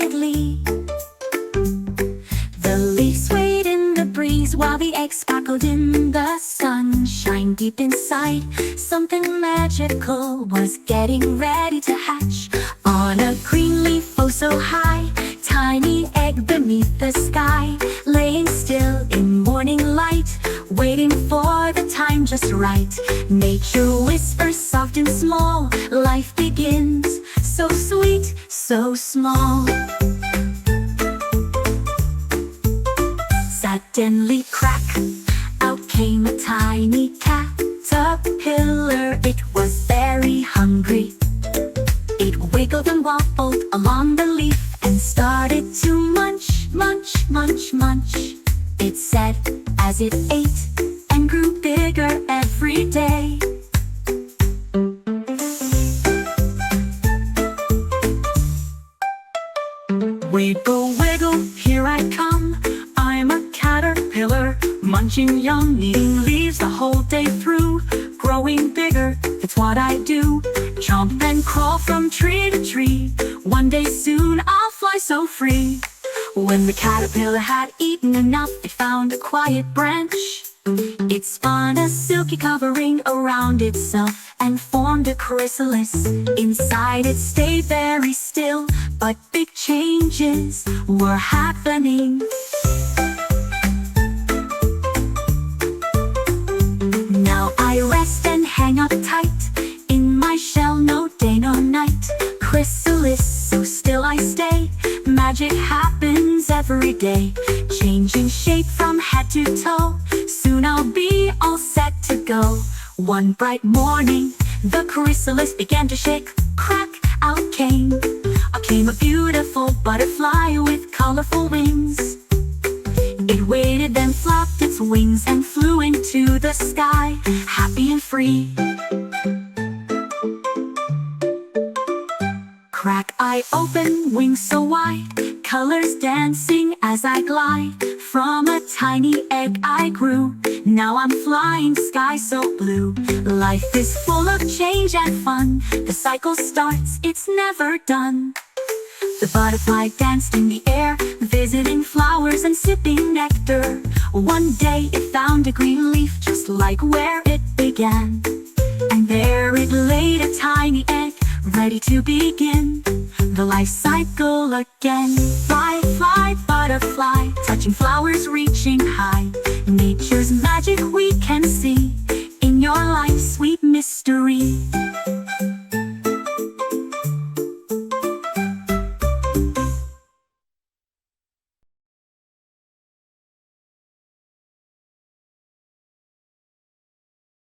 excitedly. The leaves swayed in the breeze while the egg sparkled in the sunshine. Deep inside, something magical was getting ready to hatch. On a green leaf oh so high, tiny egg beneath the sky, laying still in morning light, waiting for the time just right. Nature whispers soft and small, life begins, so sweet, so small. Suddenly crack, out came a tiny caterpillar. It was very hungry. It wiggled and wobbled along the leaf and started to munch, munch, munch, munch. It said as it ate and grew bigger every day. Wiggle, wiggle, here I come. I'm a caterpillar, munching yum, eating leaves the whole day through. Growing bigger, that's what I do. Jump and crawl from tree to tree. One day soon I'll fly so free. When the caterpillar had eaten enough, it found a quiet branch. It spun a silky covering around itself and formed a chrysalis. Inside it stayed very still, but big changes were happening. Now I rest and hang up tight in my shell, no day, no night. Chrysalis, so still I stay. Magic happens every day, changing shape from head to toe. Soon I'll be all set to go. One bright morning, the chrysalis began to shake. Crack, out came a beautiful butterfly with colorful wings. It waited, then flapped its wings and flew into the sky, happy and free. Crack, I open, wings so wide, colors dancing as I glide. From a tiny egg I grew, now I'm flying, sky so blue. Life is full of change and fun, the cycle starts, it's never done. The butterfly danced in the air, visiting flowers and sipping nectar. One day it found a green leaf just like where it began, and there it laid a tiny egg, ready to begin the life cycle again. Fly, fly, butterfly, touching flowers, reaching high. Nature's magic we can see in your life, sweet mystery.